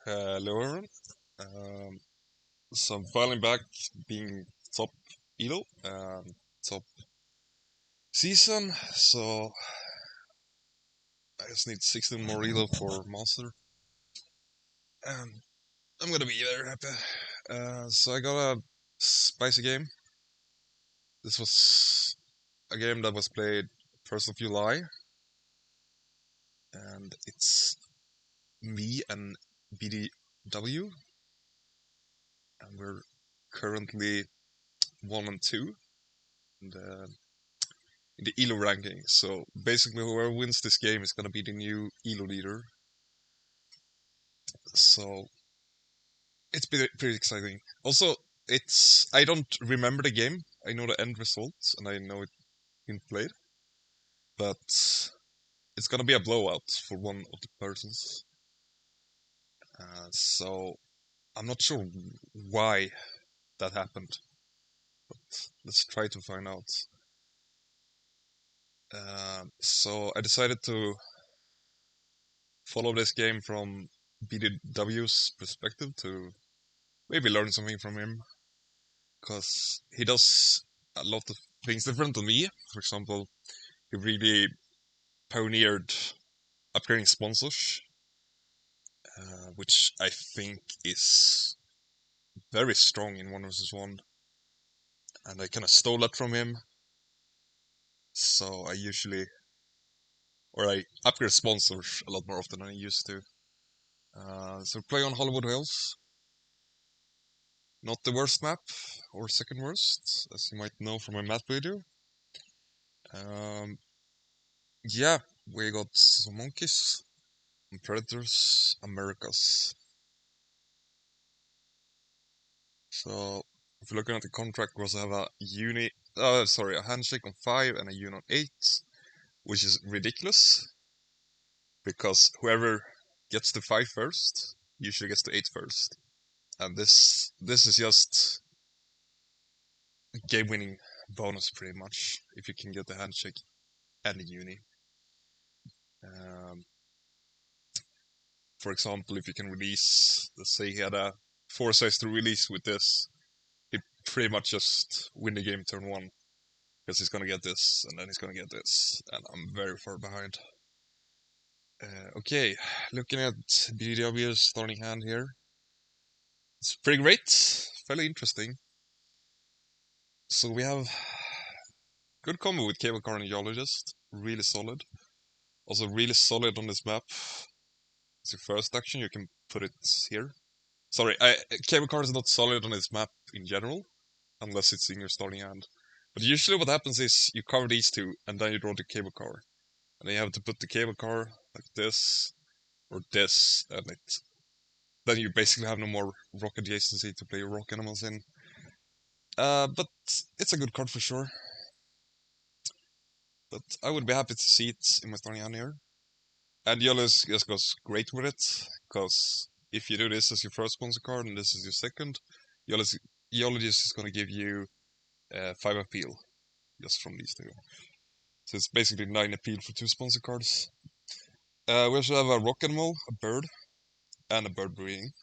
Hello everyone. Um, so I'm finally back being top Elo and top season. So I just need 16 more Elo for Master. And I'm gonna be very happy. So I got a spicy game. This was a game that was played 1st of July. And it's me and BDW. And we're currently 1 and 2. And in the Elo ranking. So basically, whoever wins this game is gonna be the new Elo leader. So it's pretty exciting. Also, I don't remember the game. I know the end results and I know it been played, but it's gonna be a blowout for one of the persons. So I'm not sure why that happened, but let's try to find out. So I decided to follow this game from BDW's perspective to maybe learn something from him, because he does a lot of things different than me. For example, he really pioneered upgrading sponsors, which I think is very strong in 1 vs 1, and I kind of stole that from him. So I upgrade sponsors a lot more often than I used to. So play on Hollywood Hills. Not the worst map, or second worst, as you might know from my map video. Yeah, we got some monkeys, some predators, Americas. So if you're looking at the contract, we also have a handshake on 5 and a uni on 8, which is ridiculous because whoever gets to 5 first usually gets to 8 first, and this is just game-winning bonus pretty much if you can get the handshake and the uni. For example, if you can release, let's say he had a 4 size to release with this, he pretty much just win the game turn 1. Because he's gonna get this, and then he's gonna get this, and I'm very far behind. Okay, looking at BDW's starting hand here. It's pretty great, fairly interesting. So we have good combo with Cable Car and Geologist, really solid. Also really solid on this map. It's your first action, you can put it here. Sorry, Cable Car is not solid on this map in general, unless it's in your starting hand. But usually what happens is you cover these two, and then you draw the Cable Car. And then you have to put the Cable Car like this, or this, and then you basically have no more rock adjacency to play your rock animals in. But it's a good card for sure. But I would be happy to see it in my starting hand here. And Yellow's just goes great with it, because if you do this as your first sponsor card and this is your second, Geologist is going to give you 5 appeal just from these two. So it's basically 9 appeal for 2 sponsor cards. We also have a rock animal, a bird, and a bird breeding.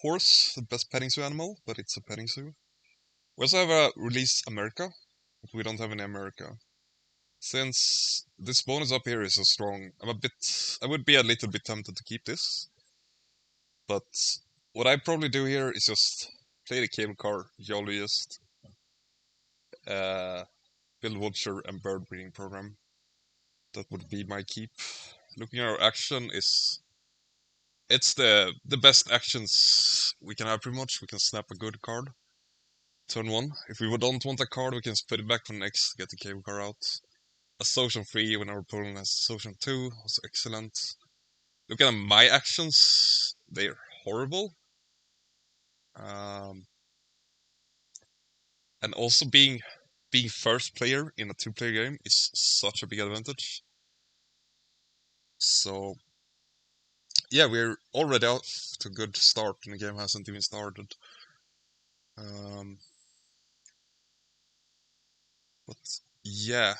Horse, the best petting zoo animal, but it's a petting zoo. We also have a release America, but we don't have any America. Since this bonus up here is so strong, I would be a little bit tempted to keep this. But what I probably do here is just play the Cable Car, Geologist, build Watcher, and bird breeding program. That would be my keep. Looking at our action it's the best actions we can have pretty much. We can snap a good card. Turn 1. If we don't want a card, we can put it back for next, get the Cable Car out. Association 3 when our opponent has Association 2, was excellent. Looking at my actions, they're horrible. And also being first player in a 2-player game is such a big advantage. So yeah, we're already off to a good start and the game hasn't even started. But yeah,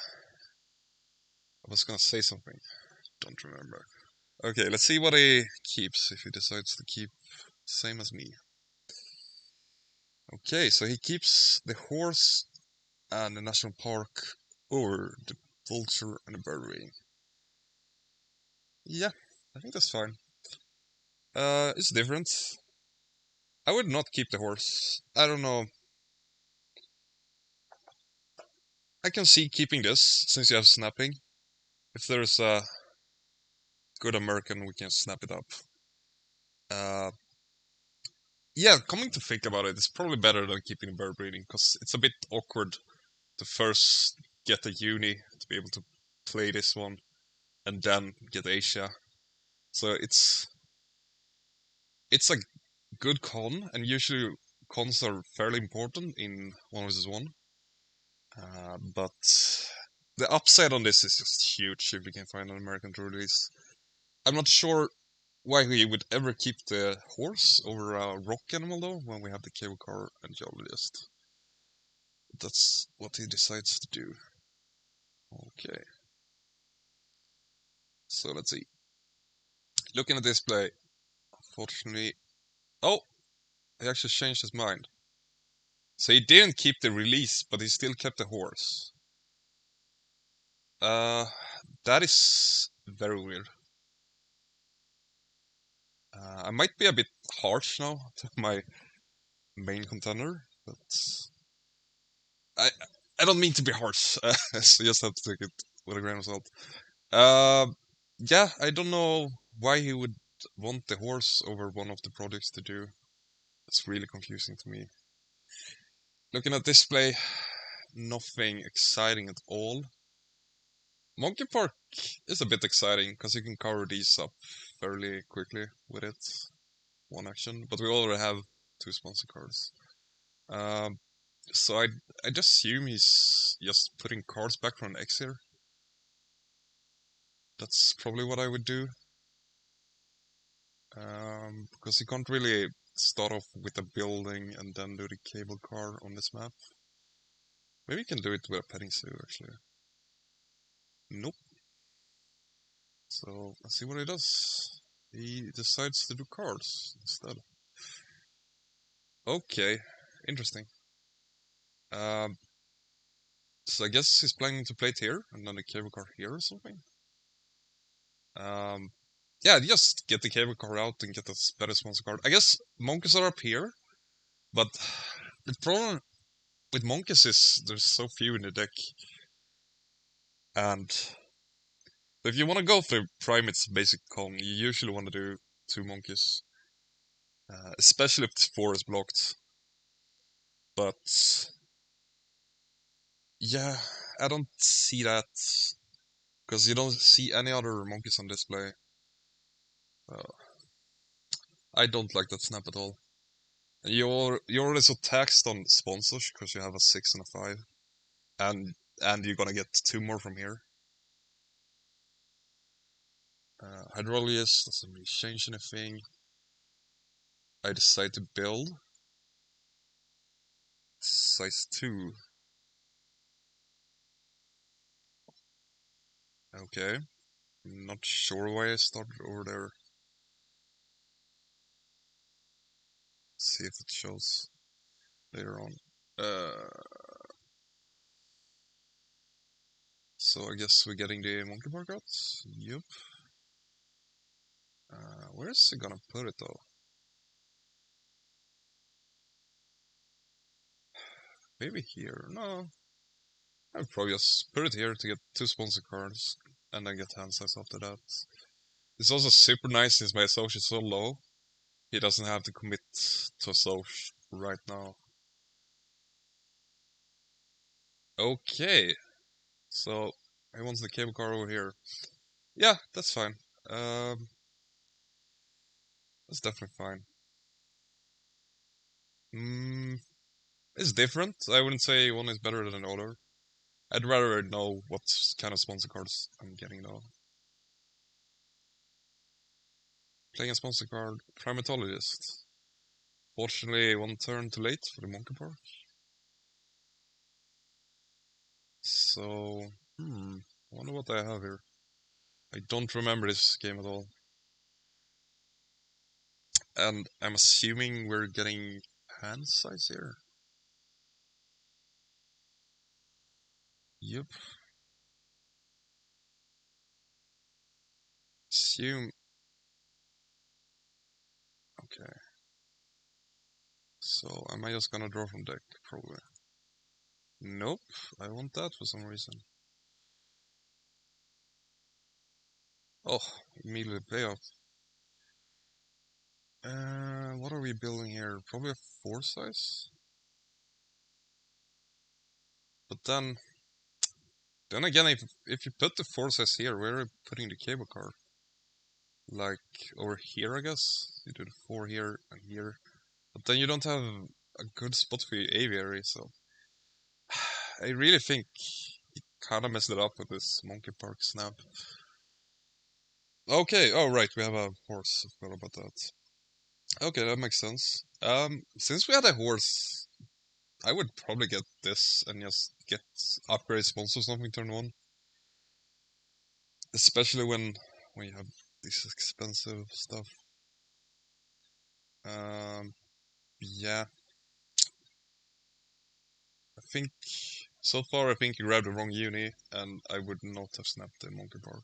I was gonna say something, don't remember. Okay, let's see what he keeps, if he decides to keep same as me. Okay, so he keeps the horse and the national park over the vulture and the bird ring. Yeah, I think that's fine. It's different. I would not keep the horse. I don't know. I can see keeping this, since you have snapping. If there's a good American, we can snap it up. Uh, yeah, coming to think about it, it's probably better than keeping bird breeding, because it's a bit awkward to first get a uni to be able to play this one, and then get Asia. So it's a good con, and usually cons are fairly important in 1 vs 1. But the upside on this is just huge if we can find an American to release. I'm not sure why we would ever keep the horse over a rock animal though, when we have the cable car and geologist. That's what he decides to do. Okay. So let's see. Looking at display, unfortunately. Oh, he actually changed his mind. So he didn't keep the release, but he still kept the horse. Uh, that is very weird. I might be a bit harsh now to my main contender, but I I don't mean to be harsh. So you just have to take it with a grain of salt. Uh, yeah, I don't know why he would want the horse over one of the projects to do. It's really confusing to me. Looking at display, nothing exciting at all. Monkey Park is a bit exciting because you can cover these up fairly quickly with it. One action, but we already have 2 sponsor cards. Um, so I just assume he's just putting cards back from X here. That's probably what I would do. Because you can't really start off with a building and then do the cable car on this map. Maybe you can do it with a petting zoo actually. Nope. So let's see what he does. He decides to do cards instead. Okay, interesting. Um, so I guess he's planning to play it here and then the cable car here or something. Yeah, just get the cable car out and get a better sponsor card. I guess monkeys are up here, but the problem with monkeys is there's so few in the deck. And if you want to go for primates basic con, you usually want to do 2 monkeys. Especially if 4 is blocked. But yeah, I don't see that. Because you don't see any other monkeys on display. I don't like that snap at all. And you're already so taxed on sponsors because you have a 6 and a 5. And you're gonna get 2 more from here. Hydrologist doesn't really change anything. I decide to build size 2. Okay. Not sure why I started over there. See if it shows later on. So I guess we're getting the monkey bar out. Yup. Where's he gonna put it though? Maybe here. No. I'll probably just put it here to get 2 sponsor cards and then get hand size after that. It's also super nice since my Soch is so low. He doesn't have to commit to a Soch right now. Okay. So he wants the cable car over here. Yeah, that's fine. That's definitely fine. It's different. I wouldn't say one is better than the other. I'd rather know what kind of sponsor cards I'm getting though. Playing a sponsor card, Primatologist. Fortunately, 1 turn too late for the Monkey Park. So, I wonder what I have here. I don't remember this game at all. And I'm assuming we're getting hand size here. Yep. Assume. Okay. So am I just gonna draw from deck? Probably. Nope. I want that for some reason. Oh, immediately payoff. What are we building here? Probably a 4 size? But then again, if you put the 4 size here, where are you putting the cable car? Like over here, I guess? You do the 4 here and here. But then you don't have a good spot for your aviary, so... I really think he kinda messed it up with this Monkey Park snap. Okay, oh right, we have a horse. I forgot about that. Okay, that makes sense. Since we had a horse, I would probably get this and just get upgrade sponsor or something turn 1. Especially when you have this expensive stuff. Yeah. I think so far I think you grabbed the wrong uni and I would not have snapped the Monkey Park.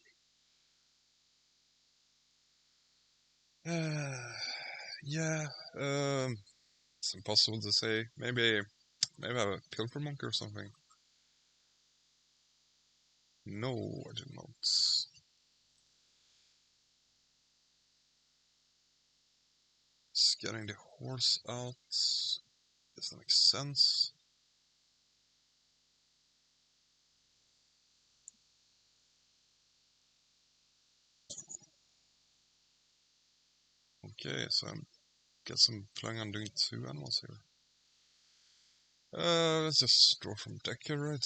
Yeah, it's impossible to say. Maybe I have a Pilfer Monkey or something. No, I did not. Just getting the horse out. Does that make sense? Okay, so I guess I'm planning on doing 2 animals here. Let's just draw from deck here, right?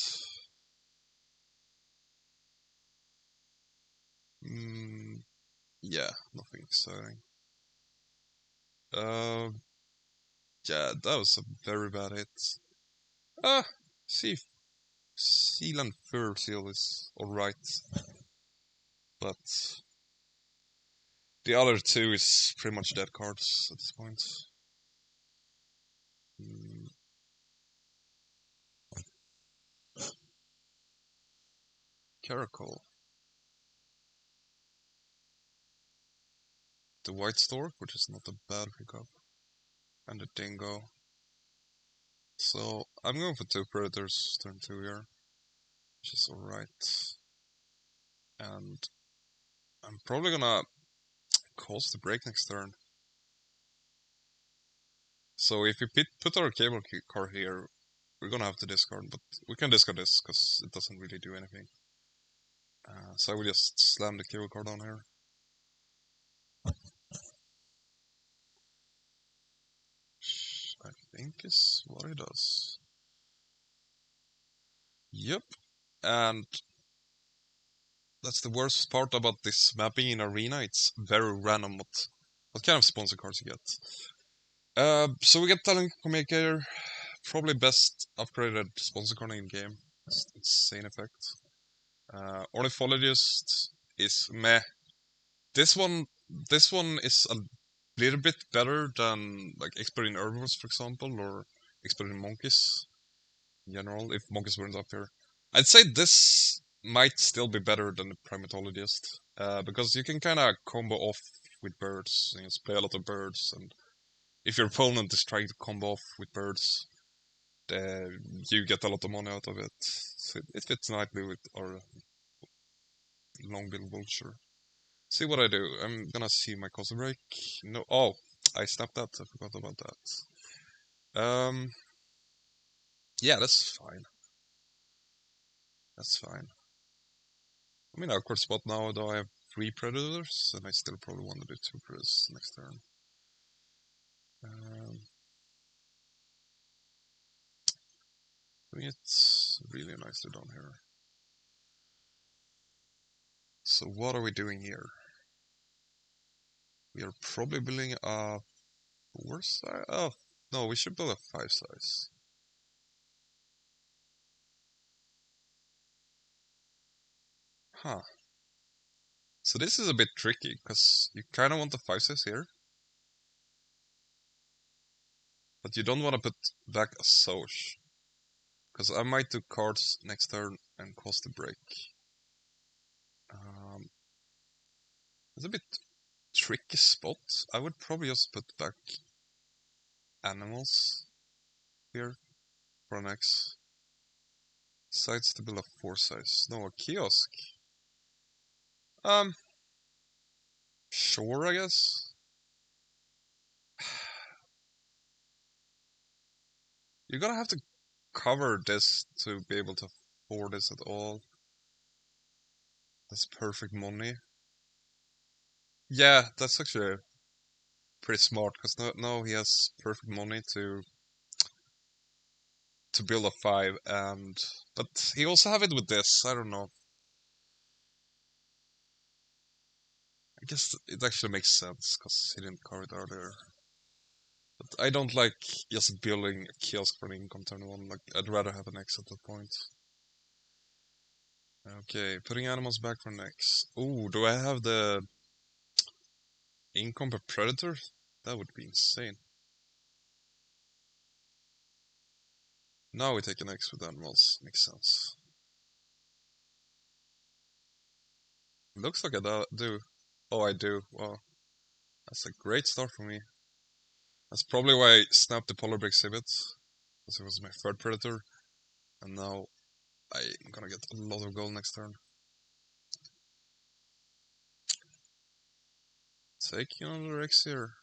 Yeah, nothing exciting. Yeah, that was a very bad hit. Ah, Seal and Fur Seal is alright, but the other 2 is pretty much dead cards at this point. Caracol. The White Stork, which is not a bad pickup. And the Dingo. So, I'm going for 2 Predators turn 2 here, which is alright. And I'm probably gonna cause the break next turn. So if you put our cable car here, we're gonna have to discard, but we can discard this because it doesn't really do anything. So I will just slam the cable car down here. I think is what it does. Yep, and that's the worst part about this mapping in Arena. It's very random what kind of sponsor cards you get. So we get Talent Maker, probably best upgraded sponsor card in game. It's insane effect. Ornithologist is meh. This one is a little bit better than like expert in herbivores, for example, or expert in monkeys in general. If monkeys weren't up here, I'd say this might still be better than the primatologist, because you can kind of combo off with birds and just play a lot of birds, and if your opponent is trying to combo off with birds, you get a lot of money out of it. So it fits nicely with our long-bill vulture. See what I do. I'm gonna see my cost break. No, oh, I snapped that. I forgot about that. Yeah, that's fine. That's fine. I'm in an awkward spot now, though I have 3 predators, and I still probably want to do 2 predators next turn. Doing it really nicely down here. So what are we doing here? We are probably building a 4 size. Oh no, we should build a 5 size. Huh. So this is a bit tricky, because you kind of want the 5 size here. But you don't want to put back a Soch. Because I might do cards next turn and cost a break. It's a bit tricky spot. I would probably just put back animals here for an X. Sites to build a 4 size. No, a kiosk. Sure, I guess. You're gonna have to cover this to be able to afford this at all. That's perfect money. Yeah, that's actually pretty smart, because now he has perfect money to build a 5, but he also have it with this. I don't know. I guess it actually makes sense because he didn't cover it earlier. But I don't like just building a kiosk for an income turn 1. Like, I'd rather have an X at that point. Okay, putting animals back for next. Ooh, do I have the income per predator? That would be insane. Now we take an X with animals. Makes sense. Looks like I do. Oh, I do. Wow. That's a great start for me. That's probably why I snapped the polar bear exhibit, because it was my third predator, and now I'm gonna get a lot of gold next turn. Taking another X here.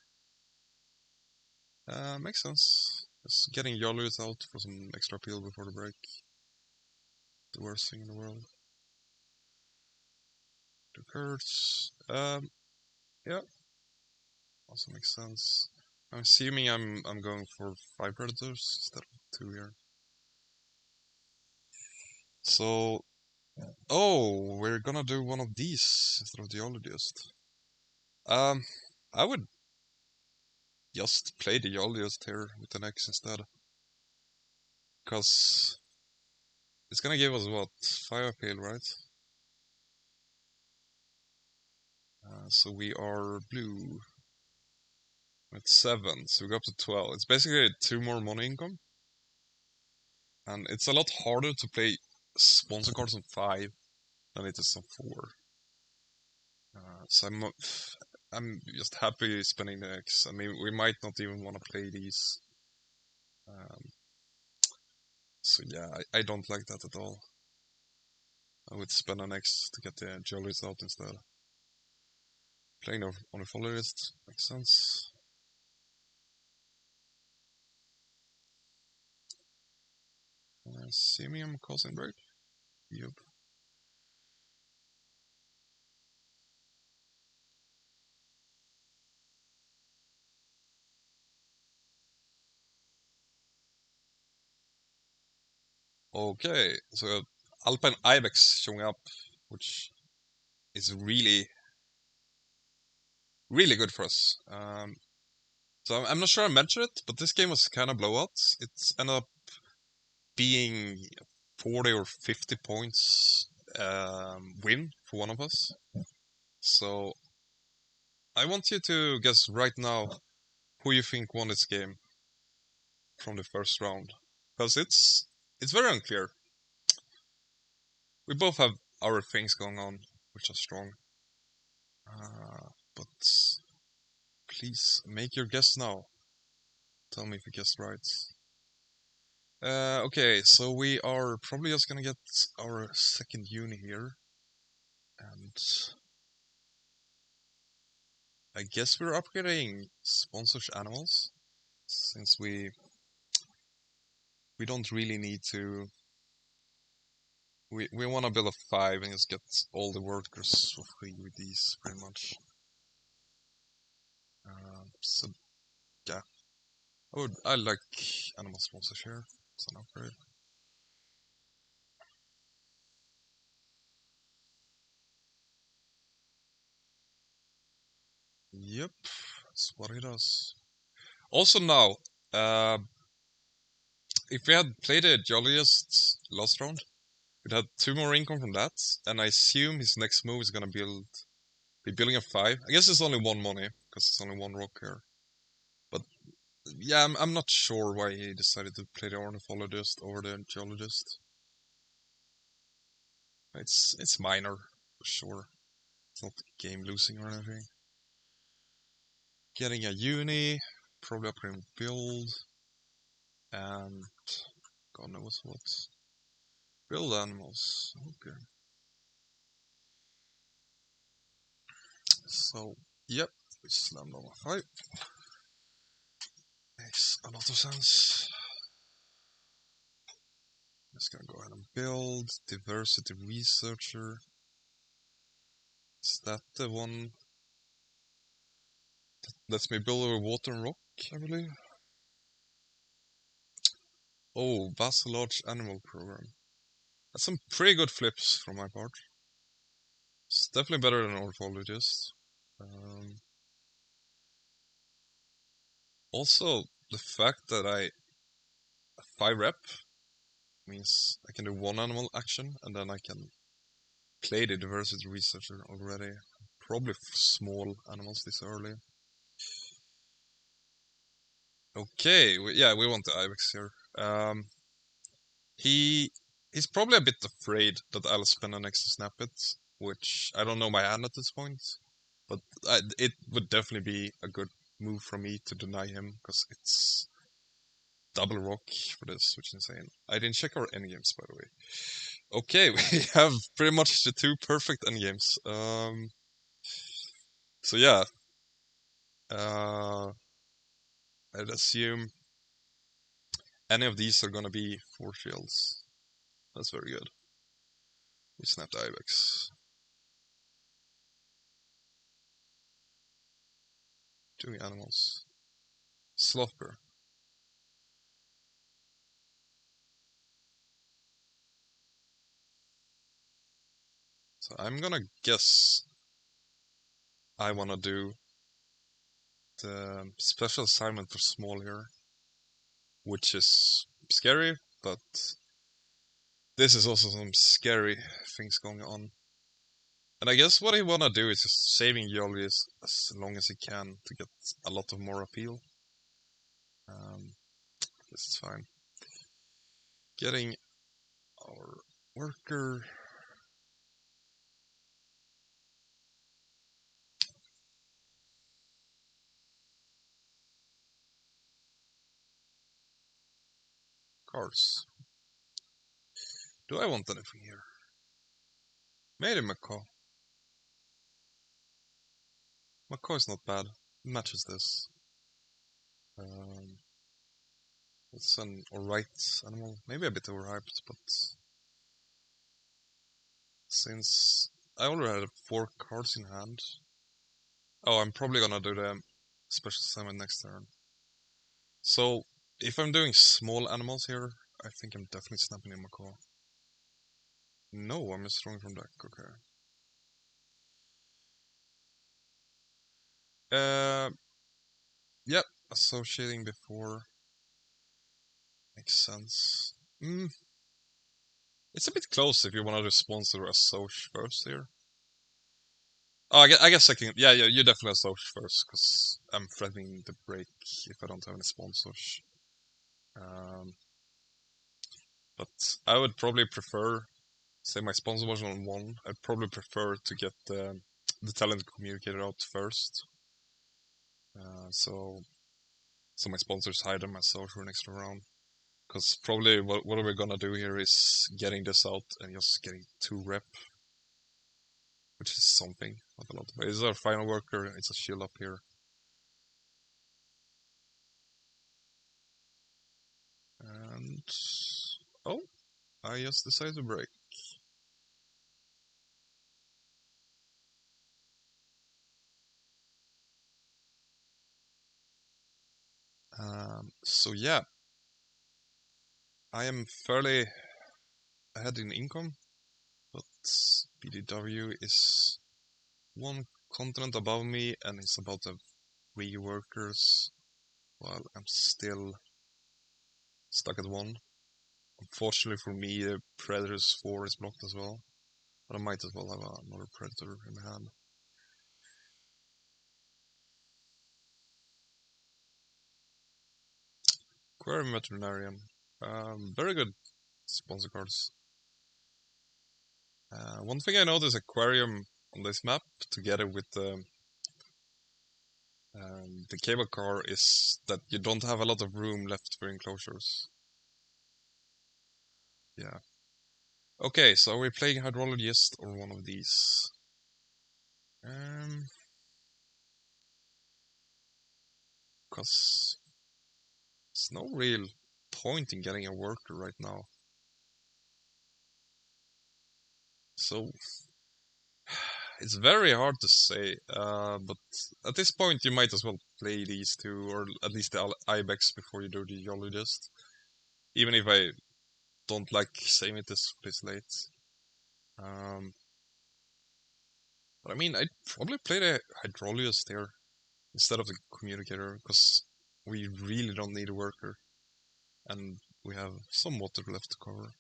Makes sense. Just getting Yolus out for some extra appeal before the break. The worst thing in the world. Two cards. Yeah. Also makes sense. I'm assuming I'm going for 5 predators instead of 2 here. So, oh, we're gonna do one of these instead of the geologist. I would just play the geologist here with an X instead, because it's gonna give us what, 5 appeal, right? So we are blue at 7, so we go up to 12. It's basically 2 more money income, and it's a lot harder to play sponsor cards on 5 than it is on 4. So I'm just happy spending the X. I mean, we might not even want to play these. So yeah, I don't like that at all. I would spend an X to get the jewelries out instead. Playing on a follow list makes sense. Simium causing break. Yep. Okay, so Alpine Ibex showing up, which is really, really good for us. So I'm not sure I mentioned it, but this game was kind of blowouts. It's ended up being 40 or 50 points win for one of us. So I want you to guess right now who you think won this game from the first round, because it's very unclear. We both have our things going on, which are strong. But please make your guess now. Tell me if you guessed right. Okay, so we are probably just gonna get our second uni here, and I guess we're upgrading sponsored animals, since we don't really need to. We want to build a 5 and just get all the workers for free with these, pretty much. So yeah, I like animal sponsors here. It's an upgrade. Yep, that's what it does. Also now, if we had played a Jolliest last round, we'd had 2 more income from that, and I assume his next move is gonna be building a 5. I guess it's only 1 money, because it's only 1 rock here. But Yeah, I'm not sure why he decided to play the ornithologist over the geologist. It's minor, for sure. It's not game losing or anything. Getting a uni, probably upgrading build, and God knows what. Build animals. Okay. So, yep, we slammed on a 5. Makes a lot of sense. Just gonna go ahead and build diversity researcher. Is that the one that lets me build over water and rock, I believe? Oh, vassalage animal program. That's some pretty good flips from my part. It's definitely better than ornithologist. Also, the fact that I 5 rep means I can do 1 animal action and then I can play the diversity researcher already. Probably small animals this early. Okay, we want the ibex here. He's probably a bit afraid that I'll spend an extra snap it, which I don't know my hand at this point, but it would definitely be a good move from me to deny him because it's double rock for this, which is insane. I didn't check our endgames, by the way. Okay, we have pretty much the 2 perfect endgames. So yeah, I'd assume any of these are gonna be 4 shields. That's very good. We snapped Ibex. Doing animals. Slopper. So I'm gonna guess I wanna do the special assignment for small here, which is scary, but this is also some scary things going on. And I guess what he wanna do is just saving Yoli as long as he can to get a lot of more appeal. This is fine. Getting our worker. Cars. Do I want anything here? Maybe Macaw. Macaw is not bad. It matches this. It's an alright animal. Maybe a bit overhyped, but since I already have 4 cards in hand. Oh, I'm probably gonna do the special summon next turn. So, if I'm doing small animals here, I think I'm definitely snapping in Macaw. No, I'm strong from deck, okay. Yep, associating before makes sense. It's a bit close if you want to sponsor a Soch first here. Oh, I guess I can. Yeah, you definitely Soch first because I'm threatening the break if I don't have any sponsors. But I would probably prefer, say my sponsor was on 1. I'd probably prefer to get the talent communicator out first. So my sponsors hide them myself for an extra round. Because probably what we're gonna do here is getting this out and just getting 2 rep. Which is something, not a lot. But it's our final worker, it's a shield up here. And... oh, I just decided to break. So yeah, I am fairly ahead in income, but BDW is 1 continent above me and it's about to have 3 workers, while I'm still stuck at 1. Unfortunately for me, the Predator's 4 is blocked as well, but I might as well have another Predator in my hand. Aquarium Veterinarian. Very good sponsor cards. One thing I noticed Aquarium on this map, together with the cable car, is that you don't have a lot of room left for enclosures. Yeah. Okay, so are we playing Hydrologist or one of these? Because there's no real point in getting a worker right now. So it's very hard to say, but at this point you might as well play these two, or at least the Ibex before you do the Geologist. Even if I don't like saying it this late. But I mean, I'd probably play the Hydrologist here instead of the Communicator, because we really don't need a worker. And we have some water left to cover.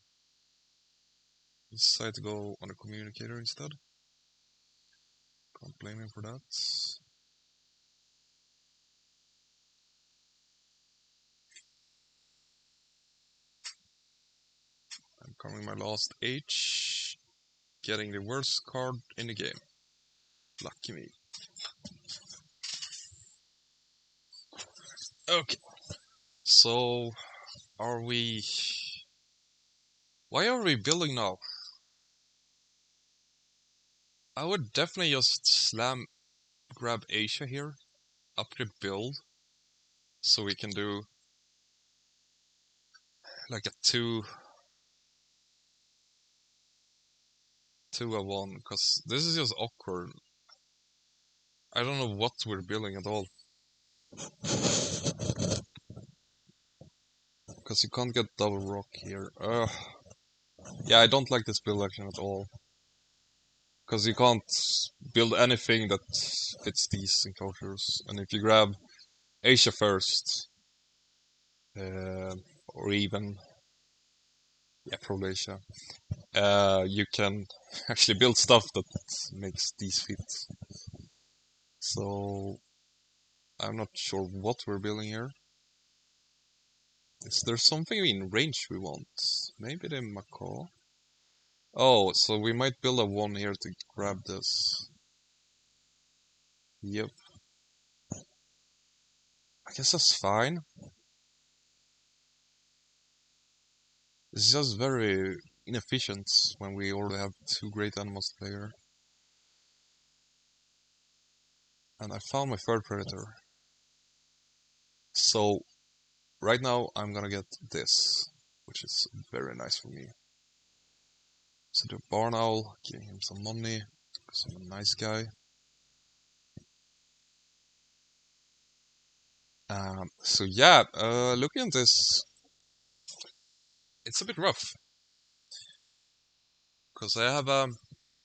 Decide to go on a Communicator instead. Can't blame him for that. I'm covering my last H, getting the worst card in the game. Lucky me. Okay, so are we... Why are we building now? I would definitely just grab Asia here, upgrade build, so we can do like a 2-1, because this is just awkward. I don't know what we're building at all. Because you can't get double rock here. Yeah, I don't like this build action at all. Because you can't build anything that fits these enclosures. And if you grab Asia first, or even, yeah, probably Asia, you can actually build stuff that makes these fit. So I'm not sure what we're building here. Is there something in range we want? Maybe the macaw? Oh, so we might build a 1 here to grab this. Yep. I guess that's fine. It's just very inefficient when we already have 2 great animals to play here. And I found my third predator. So right now I'm gonna get this, which is very nice for me. So the barn owl, giving him some money, because I'm a nice guy. So yeah, looking at this, it's a bit rough. Because I have a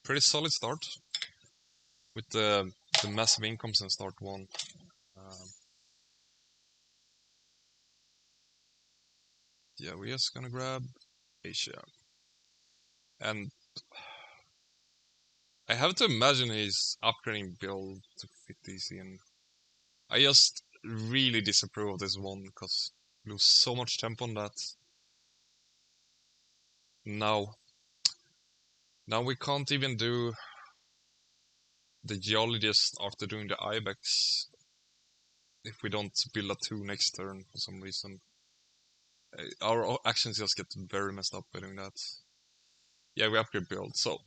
pretty solid start with the massive incomes in start 1. Yeah, we're just gonna grab Asia. And I have to imagine he's upgrading build to fit these in. I just really disapprove of this one because we lose so much tempo on that. Now we can't even do the Geologist after doing the Ibex if we don't build a 2 next turn for some reason. Our actions just get very messed up by doing that. Yeah, we upgrade build, so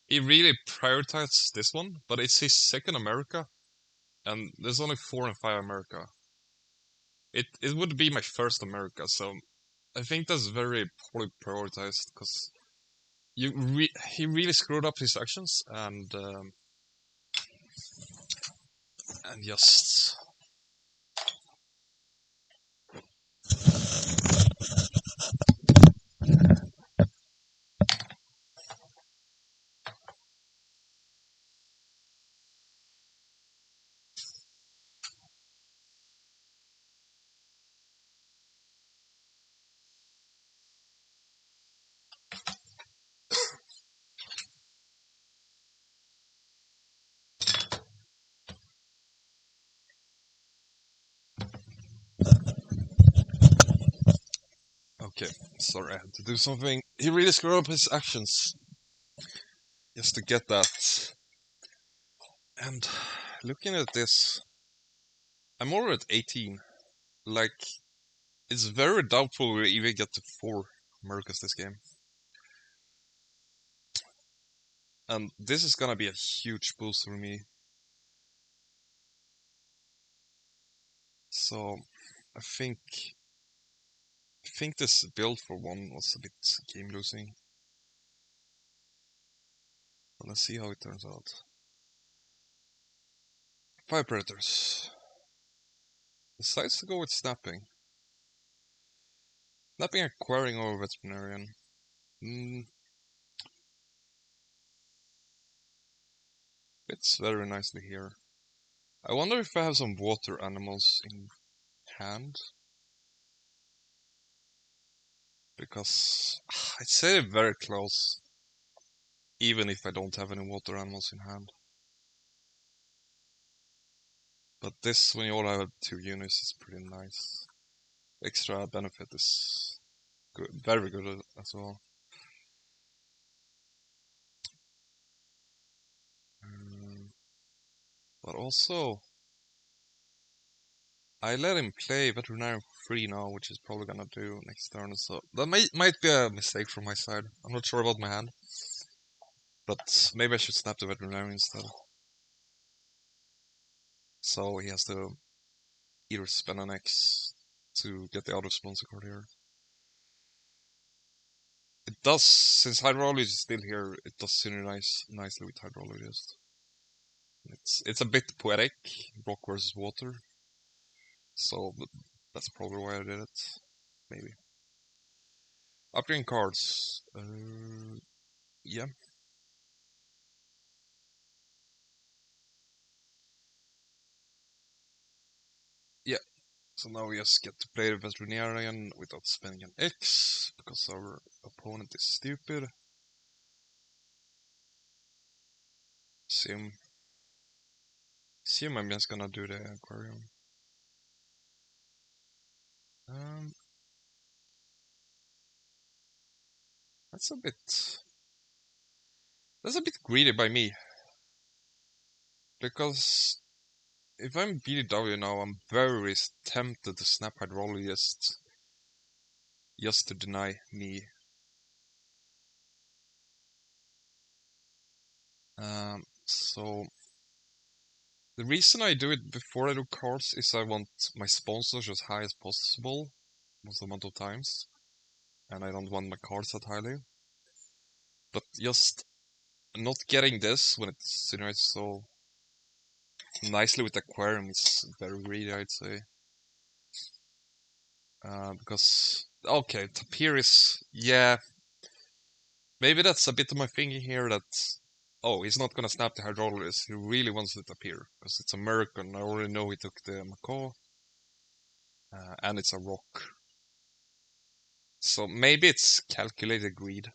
he really prioritized this one, but it's his second America, and there's only 4 and 5 America. It would be my first America, so I think that's very poorly prioritized, because he really screwed up his actions, and just... Sorry, I had to do something. He really screwed up his actions. Just to get that. And looking at this, I'm already at 18. Like, it's very doubtful we even get to 4 Americas this game. And this is gonna be a huge boost for me. So, I think this build for 1 was a bit game losing. But let's see how it turns out. 5 Predators. Decides to go with Snapping. Snapping Acquiring over Veterinarian. Fits very nicely here. I wonder if I have some water animals in hand. Because I'd say they're very close. Even if I don't have any water animals in hand. But this, when you all have 2 units, is pretty nice. Extra benefit is good, very good as well. But also, I let him play Veterinarian for free now, which is probably gonna do next turn. So that might be a mistake from my side. I'm not sure about my hand. But maybe I should snap the Veterinarian instead. So he has to either spend an X to get the auto sponsor card here. It does, since Hydraulic is still here, it does synergize nicely with Hydrologist. It's a bit poetic, rock versus water. So that's probably why I did it. Maybe. Upgrading cards. Yeah. Yeah. So now we just get to play the Veterinarian without spending an X, because our opponent is stupid. Assume I'm just gonna do the aquarium. That's a bit greedy by me. Because if I'm BDW now, I'm very tempted to snap Hydrologist just to deny me. So the reason I do it before I do cards is I want my sponsors as high as possible most amount of times, and I don't want my cards that highly. But just not getting this when it's generates so nicely with Aquarium is very greedy, I'd say. Because okay, Tapir is, yeah, maybe that's a bit of my thinking here that, oh, he's not gonna snap the Hydrologist, he really wants it to appear, because it's American, I already know he took the Macaw, and it's a rock. So maybe it's calculated greed.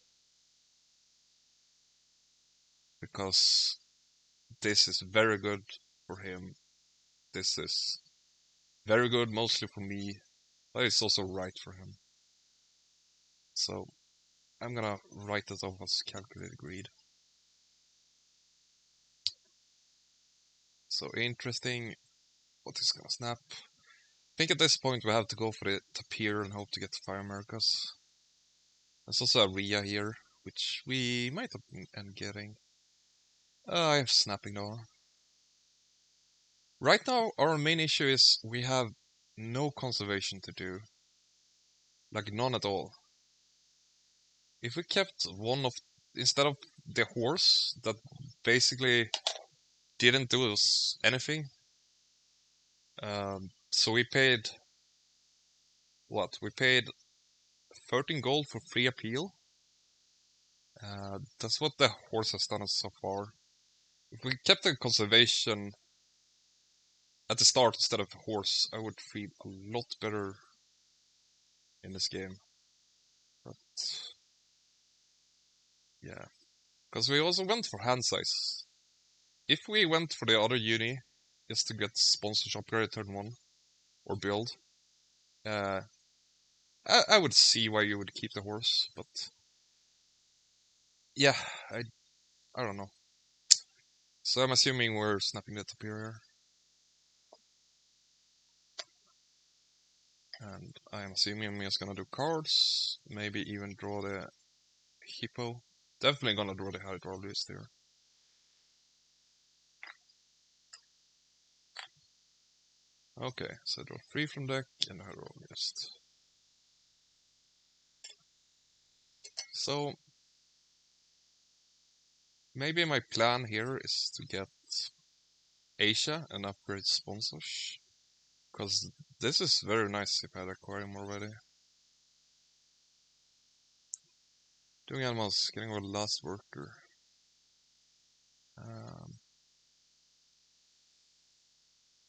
Because this is very good for him, this is very good mostly for me, but it's also right for him. So I'm gonna write that off as calculated greed. So interesting what he's gonna snap. I think at this point we have to go for the Tapir and hope to get Fire Americas. There's also a Rhea here, which we might end getting. I have snapping though. Right now our main issue is we have no conservation to do. Like none at all. If we kept one of, instead of the horse that basically didn't do us anything, so we paid, what? We paid 13 gold for free appeal. That's what the horse has done us so far. If we kept the conservation at the start instead of the horse, I would feel a lot better in this game. But yeah, because we also went for hand size. If we went for the other uni just to get sponsorship upgrade turn 1 or build, I I would see why you would keep the horse, but yeah, I don't know. So I'm assuming we're snapping the tapir here. And I'm assuming I'm just gonna do cards, maybe even draw the hippo. Definitely gonna draw the hydrologist here. Okay, so draw 3 from deck and the hydrologist. So maybe my plan here is to get Asia and upgrade sponsors. Because this is very nice if I had aquarium already. Doing animals, getting our last worker.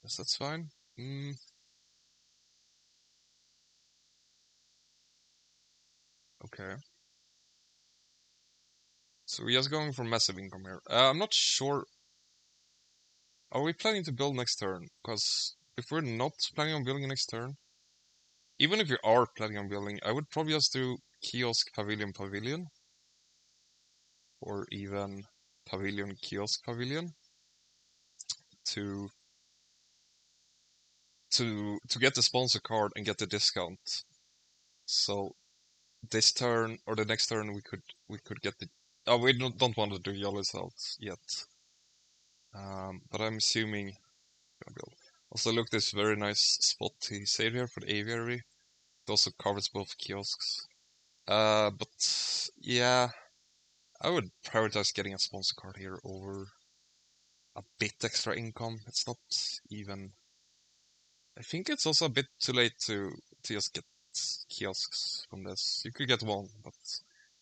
Yes, that's fine. Okay. So we're just going for massive income here. I'm not sure. Are we planning to build next turn? Because if we're not planning on building next turn, even if we are planning on building, I would probably just do kiosk, pavilion, pavilion. Or even pavilion, kiosk, pavilion. To get the sponsor card and get the discount. So this turn or the next turn we could get the. Oh, we don't want to do yellow results yet. But I'm assuming. Also, look, this very nice spot he saved here for the aviary. It also covers both kiosks. But yeah, I would prioritize getting a sponsor card here over a bit extra income. It's not even. I think it's also a bit too late to just get kiosks from this. You could get one, but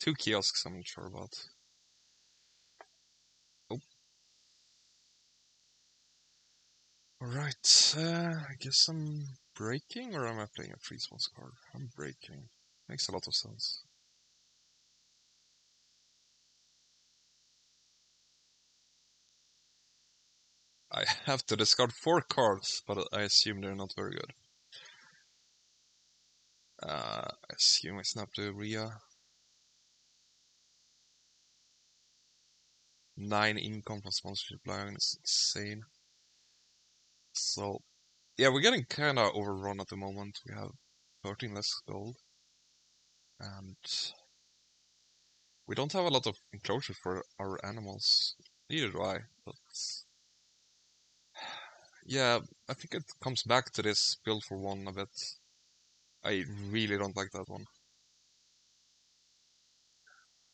2 kiosks I'm not sure about. Oh. Alright, I guess I'm breaking, or am I playing a free sponsor card? I'm breaking. Makes a lot of sense. I have to discard 4 cards, but I assume they're not very good. I assume I snap the Rhea. 9 income from sponsorship line is insane. So, yeah, we're getting kinda overrun at the moment. We have 13 less gold. And we don't have a lot of enclosure for our animals. Neither do I, but yeah, I think it comes back to this build for 1 a bit. I really don't like that one.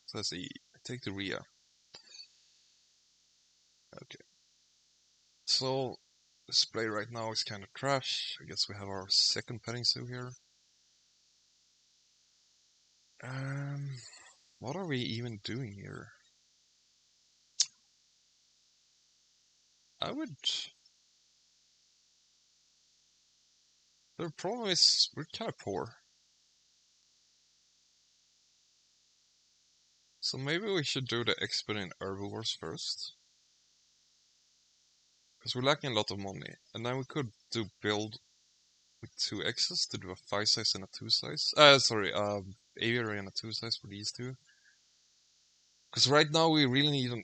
So let's see, I take the Rhea. Okay. So, display right now is kind of trash. I guess we have our second petting zoo here. What are we even doing here? I would. The problem is we're kind of poor. So maybe we should do the expert in herbivores first. Because we're lacking a lot of money. And then we could do build with 2 X's to do a 5 size and a 2 size. Aviary and a 2 size for these 2. Because right now we really need an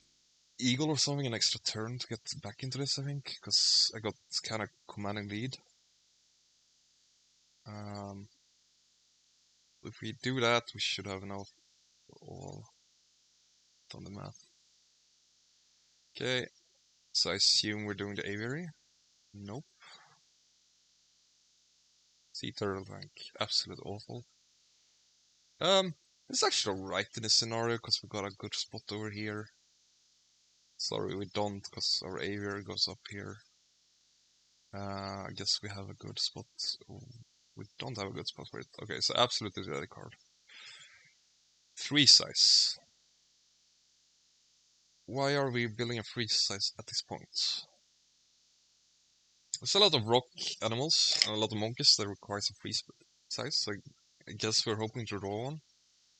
eagle or something, an extra turn to get back into this, I think. Because I got kind of commanding lead. If we do that, we should have enough for all. Done the math. Okay, so I assume we're doing the aviary. Nope. Sea turtle tank, absolute awful. It's actually alright in this scenario because we got a good spot over here. Sorry, we don't because our aviary goes up here. I guess we have a good spot. Oh, we don't have a good spot for it. Okay, so absolutely ready card. 3 size. Why are we building a 3 size at this point? There's a lot of rock animals and a lot of monkeys that require some 3 size, so I guess we're hoping to draw one.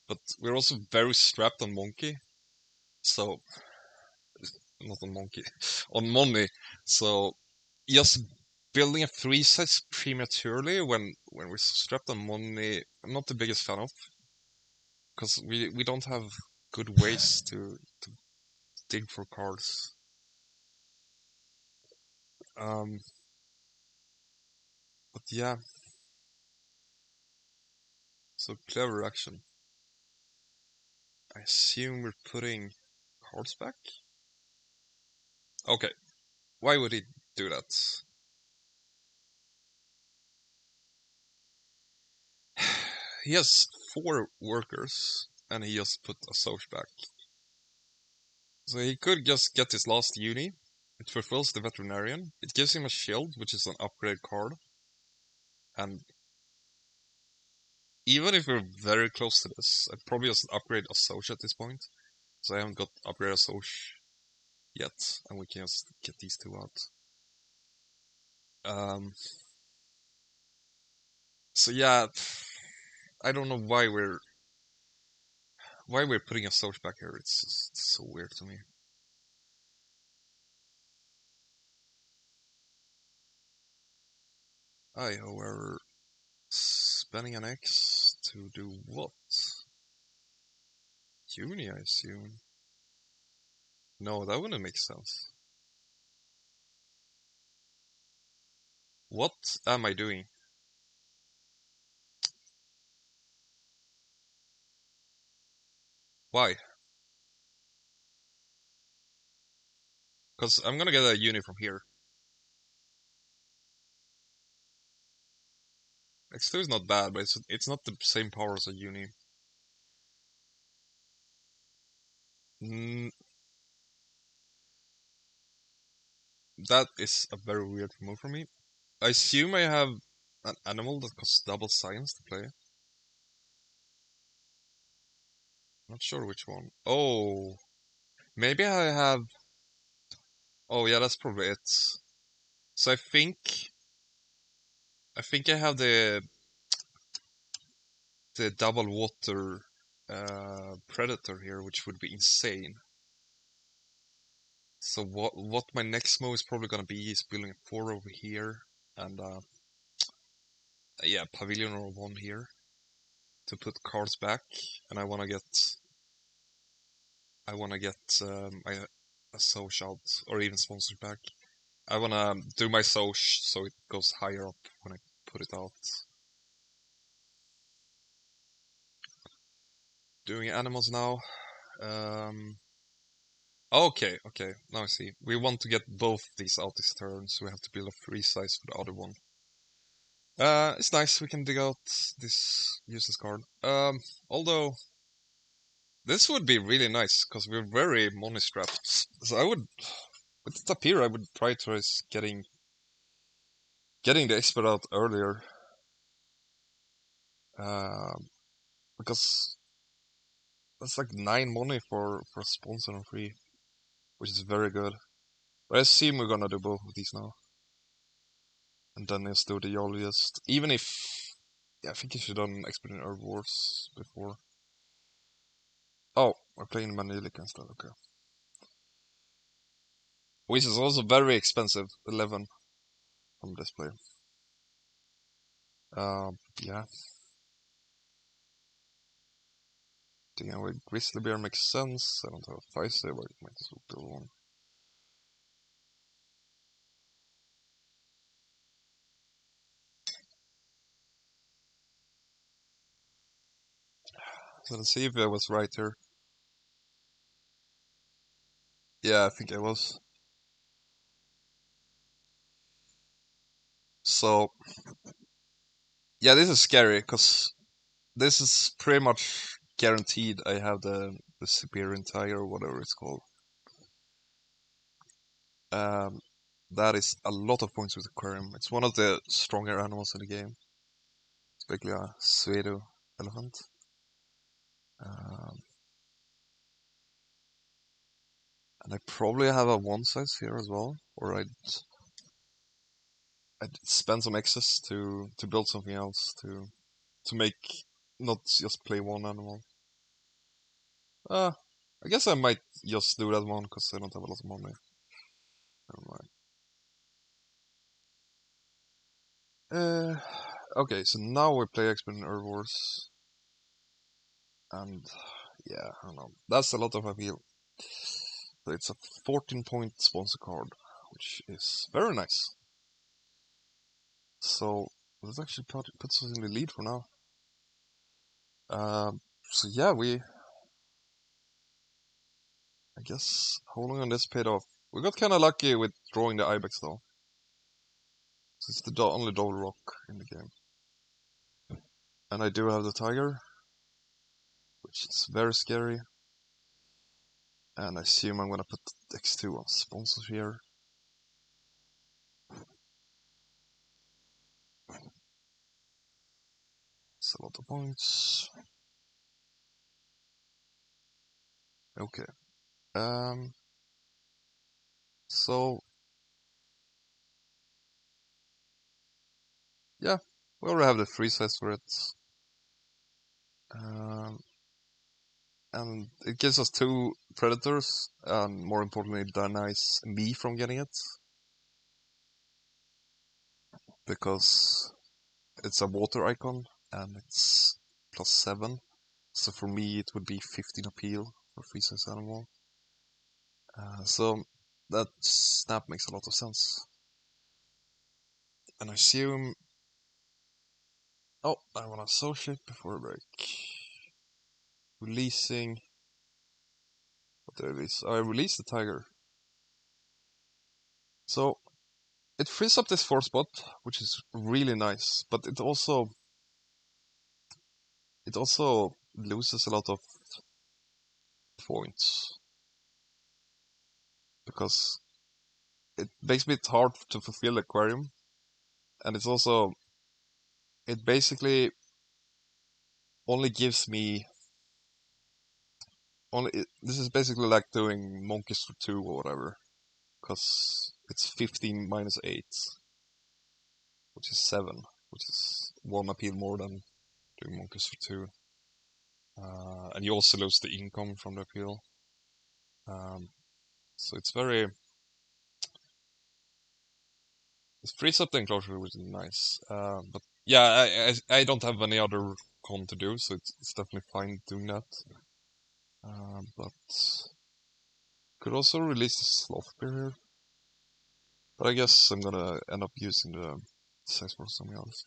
But we're also very strapped on monkey, so not on monkey, on money. So yes, building a 3-size prematurely when we're strapped on money, I'm not the biggest fan of, because we don't have good ways to dig for cards. But yeah, so clever action. I assume we're putting cards back? Okay, why would he do that? He has 4 workers, and he just put a Soch back. So he could just get his last uni. It fulfills the veterinarian. It gives him a shield, which is an upgrade card. And even if we're very close to this, I'd probably just upgrade a Soch at this point. So I haven't got upgrade a Soch yet, and we can just get these 2 out. So yeah, I don't know why we're putting a Soch back here. It's just so weird to me. However, spending an X to do what? Uni, I assume. No, that wouldn't make sense. What am I doing? Why? Because I'm gonna get a uni from here. X2 is not bad, but it's not the same power as a uni. Mm, that is a very weird move for me. I assume I have an animal that costs double science to play. Not sure which one. Oh, maybe I have. Oh yeah, that's probably it. So I think I have the double water predator here, which would be insane. So what my next move is probably gonna be is building a 4 over here and yeah, pavilion or 1 here to put cards back, and I wanna get a Soch out or even sponsors back. I wanna do my Soch so it goes higher up when I put it out. Doing animals now. Okay, now I see. We want to get both these out this turn, so we have to build a 3 size for the other one. It's nice, we can dig out this useless card. Although, this would be really nice, because we're very money strapped. So I would, with the Tapir, I would prioritize getting the expert out earlier. Because that's like 9 money for sponsor and free, which is very good. But I assume we're gonna do both of these now. And then let's do the Yoliest. Even if, yeah, I think you should have done Expert in Herb Wars before. Oh, we're playing Manilic instead, okay. Which is also very expensive, 11 from this player. Yeah. Thinking with Grizzly Bear makes sense. I don't have a 5-save, but I might as well build one. So let's see if I was right here. Yeah, I think I was. So, yeah, this is scary, because this is pretty much guaranteed I have the Siberian Tiger, or whatever it's called. That is a lot of points with Aquarium. It's one of the stronger animals in the game. Especially a Suedo elephant. And I probably have a 1 size here as well, or I'd spend some excess to build something else to make not just play one animal. I guess I might just do that one because I don't have a lot of money. Never mind. Okay, so now we play Expert in Herbivores. And yeah, I don't know. That's a lot of appeal. So it's a 14-point sponsor card, which is very nice. So this actually puts us in the lead for now. So yeah, I guess holding on this paid off. We got kind of lucky with drawing the Ibex though. So it's the only double rock in the game. And I do have the Tiger, which is very scary. And I assume I'm gonna put X2 on sponsors here. It's a lot of points. Okay. So yeah, we already have the free size for it. And it gives us 2 predators, and more importantly, denies me from getting it. Because it's a water icon, and it's +7. So for me, it would be 15 appeal for free size animal. So that snap makes a lot of sense. And I assume... Oh, I want to associate before a break. Releasing... What did I release? I released the Tiger. So it frees up this 4 spot, which is really nice, but it also loses a lot of points. Because it makes it hard to fulfill the aquarium. And it's also... It basically only gives me... This is basically like doing monkeys for 2 or whatever. Because it's 15 minus 8. Which is 7. Which is 1 appeal more than doing monkeys for 2. And you also lose the income from the appeal. So it's very... It frees up the enclosure, which is nice. But yeah, I don't have any other con to do, so it's definitely fine doing that. But could also release the sloth bear here. But I guess I'm gonna end up using the size for something else.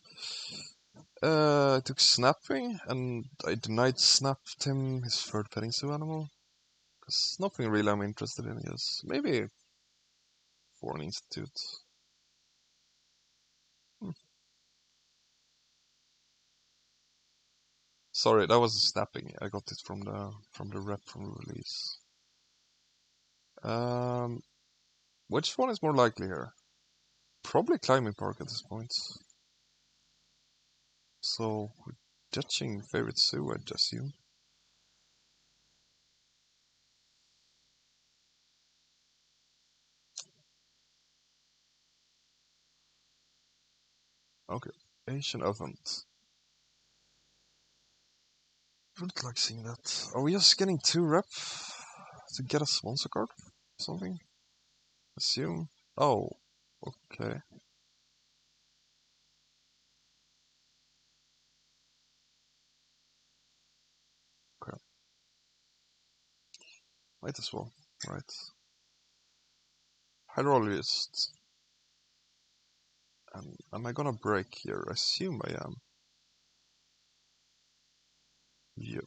I took snapping, and I denied snapped him his 3rd petting zoo animal. Because nothing really I'm interested in, I guess. Maybe for an institute. Sorry, that was snapping. I got it from the rep from the release. Which one is more likely here? Probably climbing park at this point. So we're judging favorite zoo, I'd assume. Okay, Asian elephant. Would like seeing that. Are we just getting 2 rep to get a sponsor card? Something? Assume. Oh, okay. Okay. Might as well. Right. Hydrologist. And am I gonna break here? I assume I am. Yep.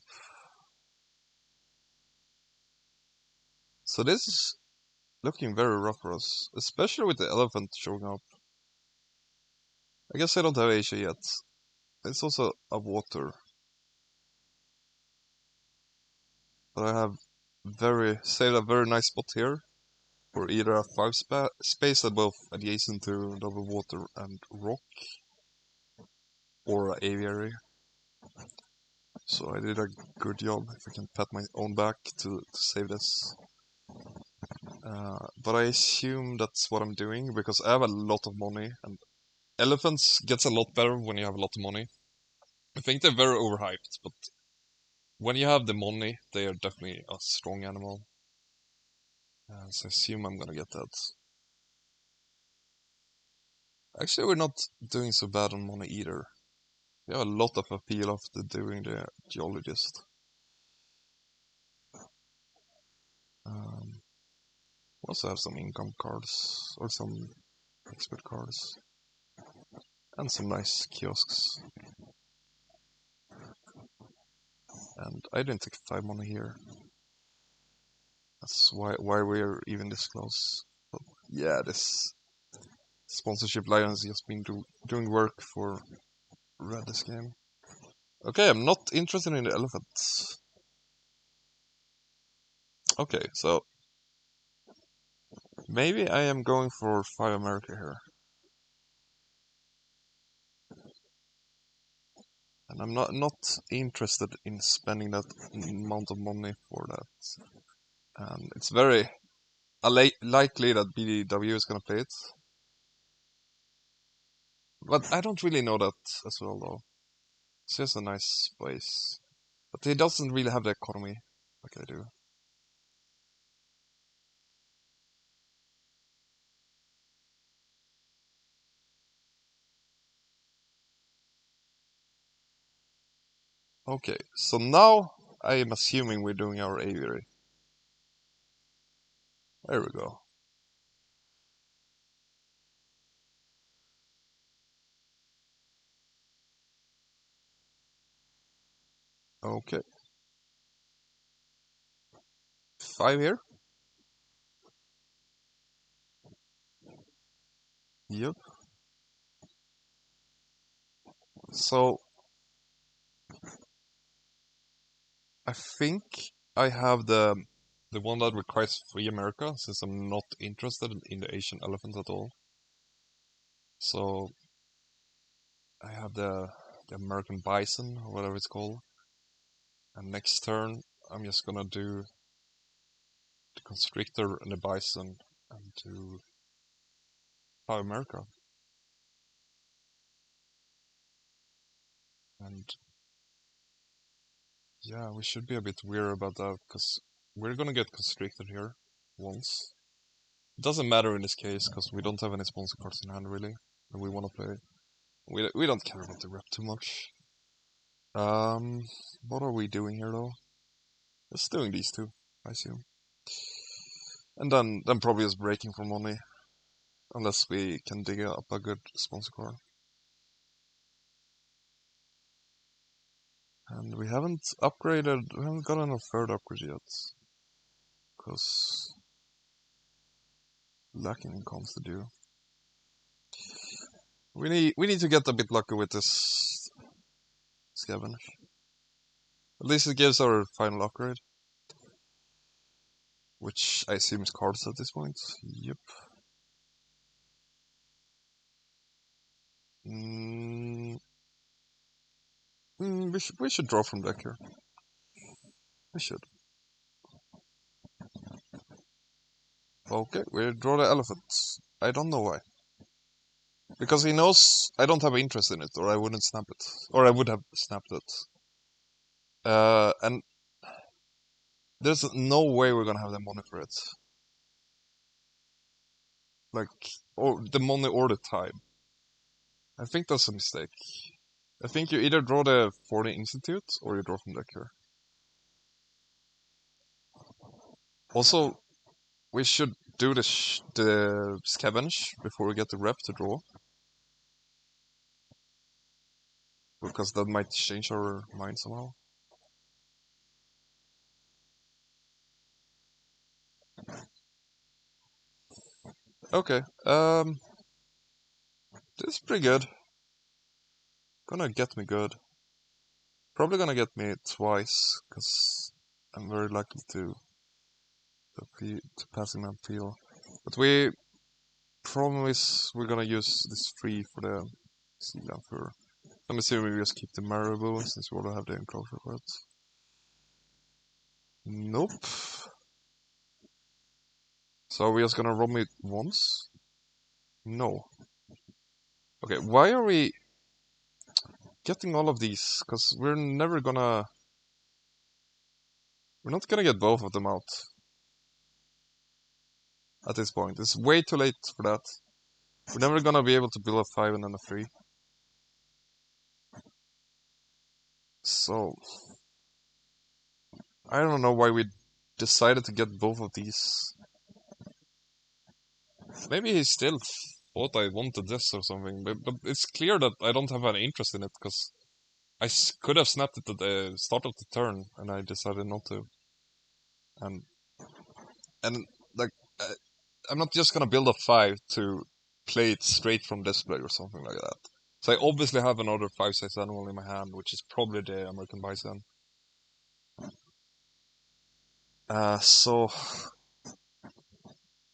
So this is looking very rough for us, especially with the elephant showing up. I guess I don't have Asia yet. It's also a water. But I have saved a very nice spot here for either a 5 space that both adjacent to double water and rock, or an aviary. So I did a good job, if I can pat my own back, to save this. But I assume that's what I'm doing, because I have a lot of money, and elephants gets a lot better when you have a lot of money. I think they're very overhyped, but when you have the money, they are definitely a strong animal. So I assume I'm gonna get that. Actually, we're not doing so bad on money either. We have a lot of appeal after doing the geologist. We also have some income cards, or some expert cards, and some nice kiosks. And I didn't take 5 money here. That's why we're even this close. But yeah, this sponsorship lions just been doing work for Red this game. Okay, I'm not interested in the elephants. Okay, so maybe I am going for 5 America here. And I'm not interested in spending that amount of money for that. And it's very likely that BDW is gonna play it. But I don't really know that as well though. It's just a nice place. But he doesn't really have the economy like I do. Okay, so now I am assuming we're doing our aviary. There we go. Okay. 5 here. Yep. So I think I have the one that requires free America, since I'm not interested in the Asian elephant at all. So I have the American bison, or whatever it's called. And next turn I'm just gonna do the constrictor and the bison and do Power America. And yeah, we should be a bit weird about that, because we're gonna get constricted here once. It doesn't matter in this case, because we don't have any sponsor cards in hand really, and we want to play. We don't care about the rep too much. What are we doing here though? Just doing these two, I assume. And then probably just breaking for money, unless we can dig up a good sponsor card. And we haven't gotten a third upgrade yet, because lacking in cons to do. We need to get a bit lucky with this scavenge. At least it gives our final upgrade, which I assume is cards at this point. Yep. We should draw from deck here. We should. Okay, we draw the elephants. I don't know why. Because he knows I don't have interest in it, or I wouldn't snap it. Or I would have snapped it. And there's no way we're gonna have the money for it. Like, or the money or the time. I think that's a mistake. I think you either draw the 40 Institute, or you draw from deck here. Also, we should do the scavenge before we get the rep to draw. Because that might change our mind somehow. Okay, this is pretty good. Gonna get me good. Probably gonna get me twice, because I'm very likely to passing my appeal. But we promise we're gonna use this free for the sea lamp fur. I'm assuming we just keep the marabou since we already have the enclosure for it. Nope. So are we just gonna rob it once? No. Okay, why are we getting all of these? Because we're not gonna get both of them out at this point. It's way too late for that. We're never gonna be able to build a 5 and then a 3. So, I don't know why we decided to get both of these. Maybe he still thought I wanted this or something, but it's clear that I don't have any interest in it, because could have snapped it at the start of the turn, and I decided not to. And like, I'm not just gonna build a 5 to play it straight from display or something like that. So I obviously have another 5-size animal in my hand, which is probably the American Bison. So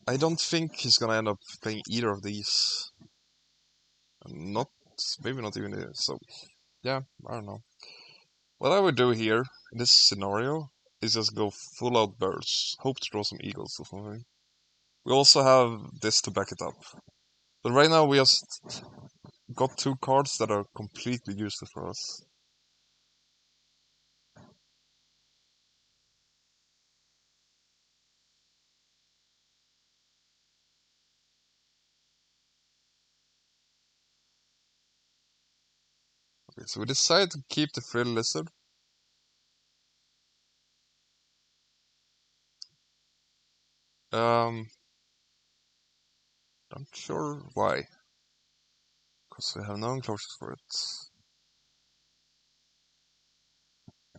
I don't think he's gonna end up playing either of these. Not, maybe not even this. So yeah, I don't know. What I would do here in this scenario is just go full out birds, hope to draw some eagles or something. We also have this to back it up. But right now we just got 2 cards that are completely useless for us. Okay, so we decided to keep the Frill Lizard. Not sure why. Because we have no enclosures for it.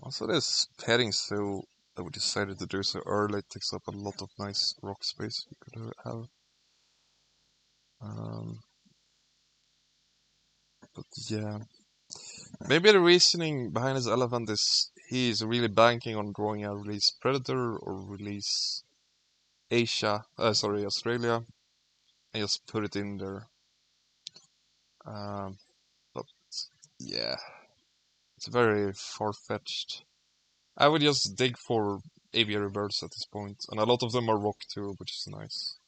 Also, this petting zoo that we decided to do so early takes up a lot of nice rock space we could have. But yeah. Maybe the reasoning behind his elephant is he's really banking on drawing a release Predator or release Australia, and just put it in there. But yeah, it's very far-fetched. I would just dig for aviary birds at this point, and a lot of them are rock too, which is nice.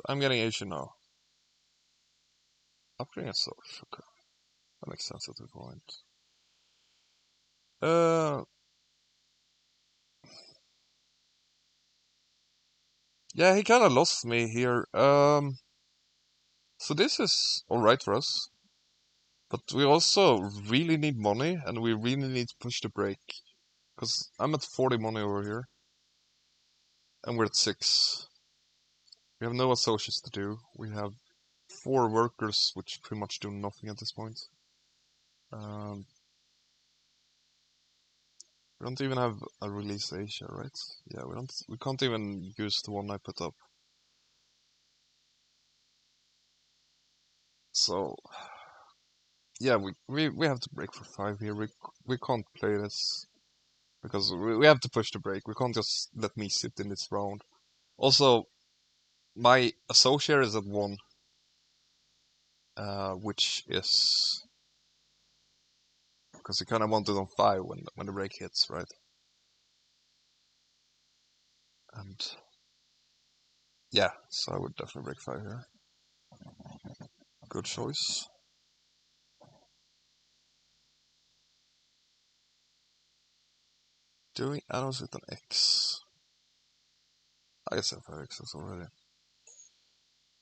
I'm getting Asian now. Upgrading a source, okay. That makes sense at this point. Yeah, he kinda lost me here. So this is alright for us. But we also really need money, and we really need to push the brake. Because I'm at 40 money over here. And we're at 6. We have no associates to do. We have 4 workers, which pretty much do nothing at this point. Um, we don't even have a release Asia, right? Yeah, we can't even use the one I put up. So yeah, we have to break for 5 here. We can't play this because we have to push the break. We can't just let me sit in this round. Also, my associate is at 1, which is because you kind of want it on 5 when the break hits, right? And yeah, so I would definitely break 5 here. Good choice. Doing arrows with an X. I guess I have 5 X's already.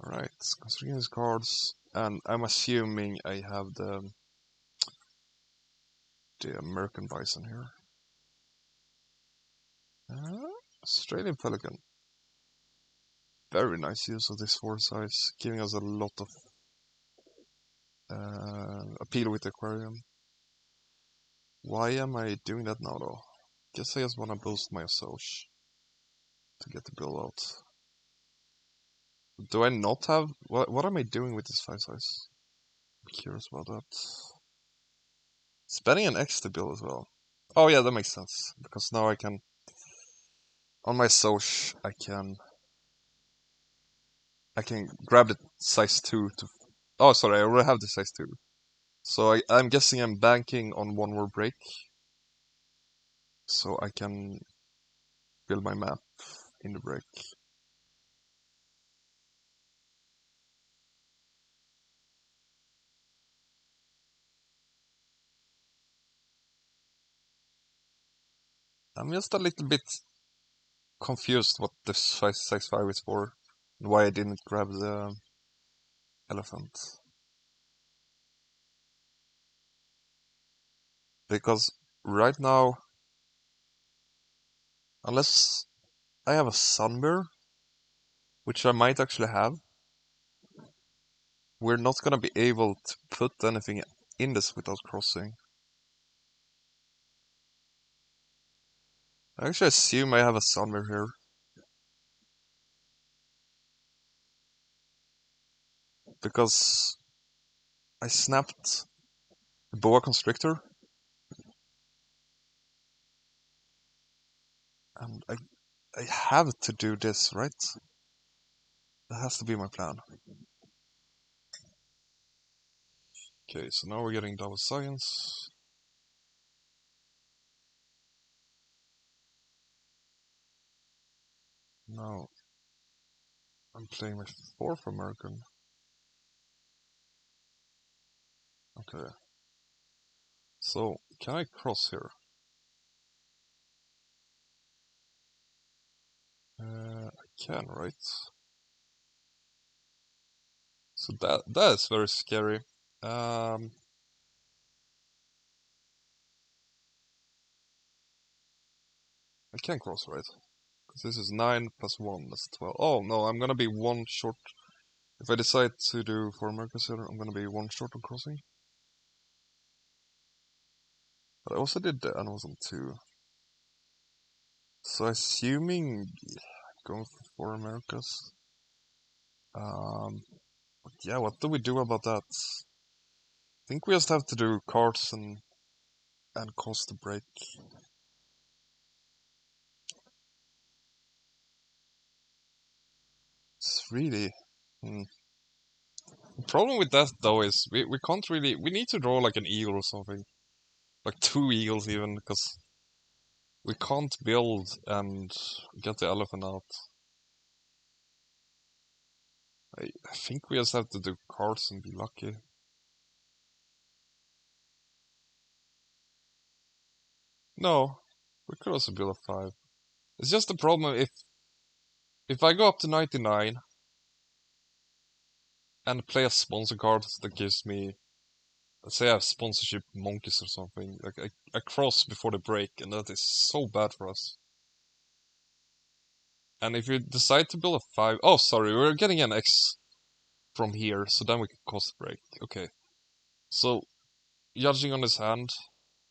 Alright, constructing these cards, and I'm assuming I have the American Bison here. Australian Pelican. Very nice use of this 4 size, giving us a lot of appeal with the aquarium. Why am I doing that now though? Guess I just wanna boost my Assoc to get the build out. Do I not have... What am I doing with this 5 size? I'm curious about that. Spending an X to build as well. Oh yeah, that makes sense. Because now I can... On my Assoc, I can grab the size 2 to... Oh, sorry, I already have the size 2. So I'm guessing I'm banking on 1 more break. So I can build my map in the break. I'm just a little bit confused what this size 5 is for, and why I didn't grab the elephant. Because right now, unless I have a sunbear, which I might actually have, we're not gonna be able to put anything in this without crossing. I actually assume I have a sunbear here. Because I snapped the boa constrictor. And I have to do this, right? That has to be my plan. Okay, so now we're getting double science. Now I'm playing my 4th American. Okay. So, can I cross here? I can, right? So that is very scary. I can cross, right? Because this is 9 plus 1, that's 12. Oh, no, I'm gonna be 1 short. If I decide to do 4 Americans here, I'm gonna be 1 short on crossing. But I also did the animals on 2. So assuming going for 4 Americas. Yeah, what do we do about that? I think we just have to do cards and cost the break. It's really... The problem with that though is we can't really... We need to draw like an eagle or something. Like 2 eagles even, because we can't build and get the elephant out. I think we just have to do cards and be lucky. No, we could also build a 5. It's just the problem if I go up to 99 and play a sponsor card that gives me, let's say I have sponsorship monkeys or something, like a cross before the break, and that is so bad for us. And if you decide to build a 5, oh sorry, we're getting an X from here, so then we can cost break. Okay. So judging on his hand,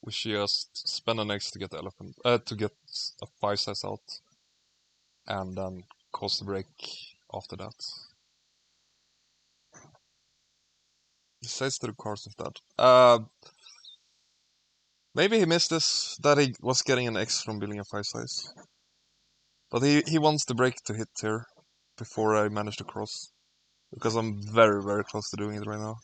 we should just spend an X to get the elephant, to get a 5 size out, and then cost the break after that. He says to the cards of that. Maybe he missed this, that he was getting an X from building a 5 size. But he wants the break to hit here before I manage to cross. Because I'm very, very close to doing it right now.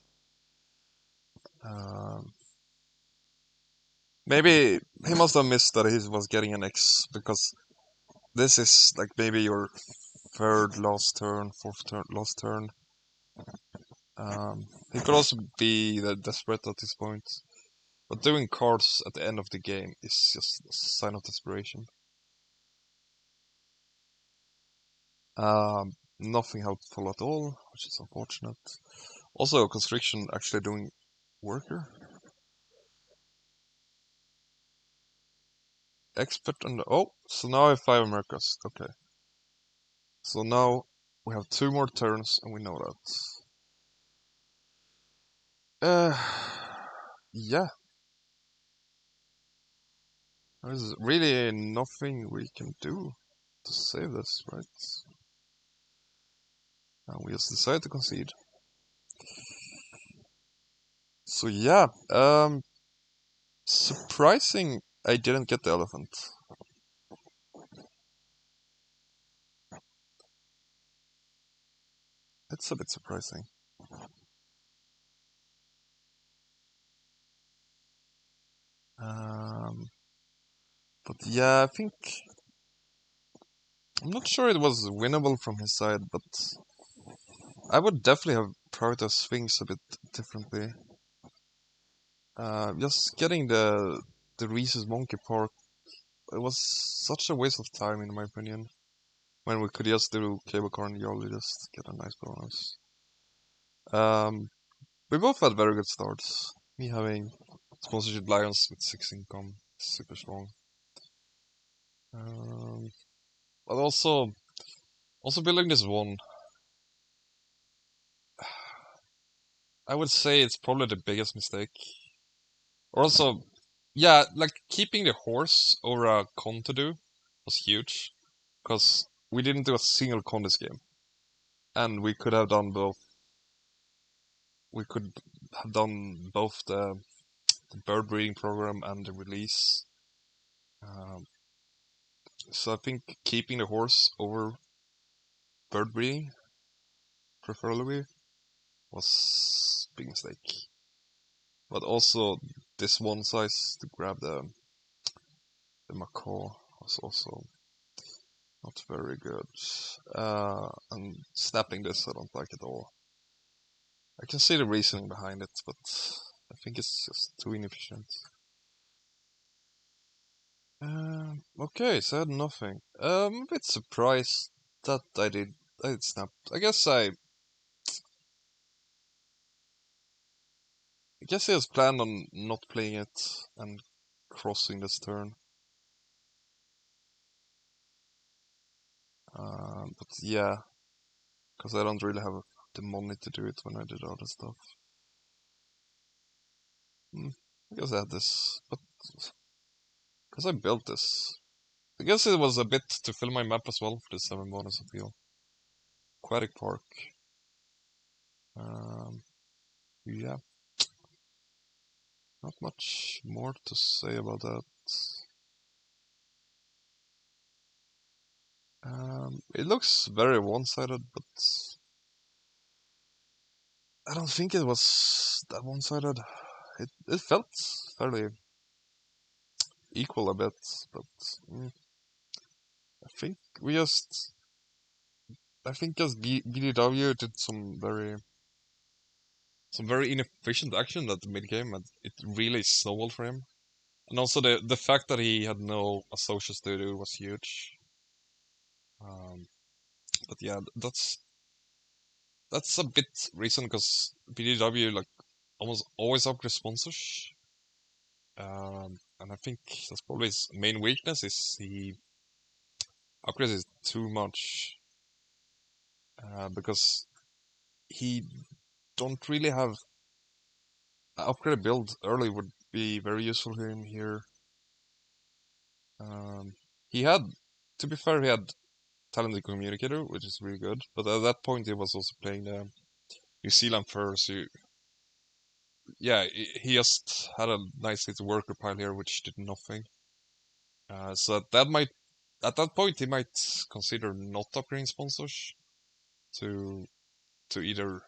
Maybe he must have missed that he was getting an X, because this is like maybe your 3rd last turn, 4th turn, last turn. He could also be desperate at this point. But doing cards at the end of the game is just a sign of desperation. Nothing helpful at all, which is unfortunate. Also, Constriction actually doing work here. Expert on the... Oh, so now I have 5 Americas. Okay. So now we have 2 more turns and we know that. Yeah. There's really nothing we can do to save this, right? And we just decide to concede. So yeah, surprising I didn't get the elephant. It's a bit surprising. But yeah, I think... I'm not sure it was winnable from his side, but I would definitely have prioritized Sphinx a bit differently. Just getting the Reese's Monkey Park it was such a waste of time in my opinion. When we could just do cable car and Jolly, just get a nice bonus. We both had very good starts. Me having sponsorship Lions with 6 income, super strong. But also building this one, I would say it's probably the biggest mistake. Also, yeah, like keeping the horse over a con to do was huge, because we didn't do a single con this game, and we could have done both. We could have done both the bird breeding program and the release. So I think keeping the horse over bird breeding, preferably, was a big mistake. But also this one size to grab the macaw was also not very good. And snapping this I don't like at all. I can see the reasoning behind it, but I think it's just too inefficient. Okay, so I had nothing. I'm a bit surprised that I did snap. I guess it was planned on not playing it and crossing this turn. But yeah, because I don't really have the money to do it when I did other stuff. I guess I had this, but because I built this, I guess it was a bit to fill my map as well for the 7 bonus appeal. Aquatic Park. Yeah, not much more to say about that. It looks very one-sided, but I don't think it was that one-sided. It felt fairly equal a bit, but I think just BDW did some very inefficient action at the mid game, and it really snowballed for him. And also the fact that he had no associates to do was huge. But yeah, that's a bit reason, because BDW like almost always upgrade sponsors. And I think that's probably his main weakness, is he upgrades it too much. Because he don't really have upgrade build early would be very useful for him here. He had, to be fair, he had talented communicator, which is really good. But at that point, he was also playing the New Zealand first. Yeah, he just had a nice little worker pile here, which did nothing. So at that point, he might consider not upgrading sponsors to either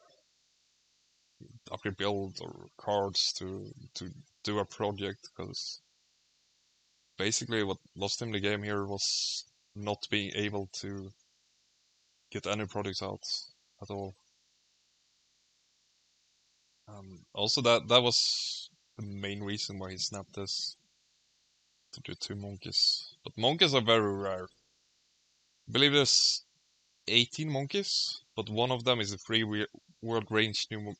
upgrade build or cards to do a project, because basically what lost him the game here was not being able to get any products out at all. Also, that was the main reason why he snapped this, to do 2 monkeys. But monkeys are very rare. I believe there's 18 monkeys, but one of them is the free world range new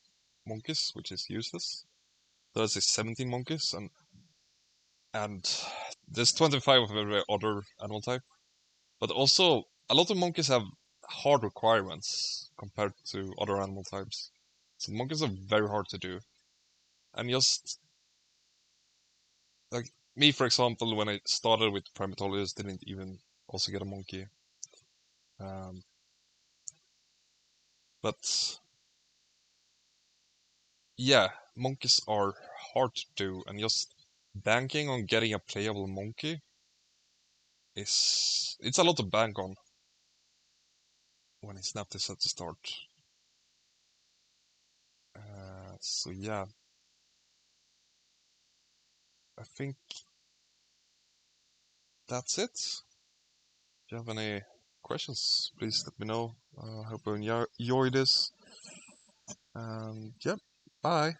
monkeys, which is useless. There's 17 monkeys, and there's 25 of every other animal type. But also, a lot of monkeys have hard requirements compared to other animal types. So monkeys are very hard to do. And just like me, for example, when I started with primatologists, didn't even also get a monkey. But yeah, monkeys are hard to do, and just banking on getting a playable monkey it's a lot to bank on when he snapped this at the start. So yeah, I think that's it. If you have any questions, please let me know. I hope you enjoy this. And yeah, bye.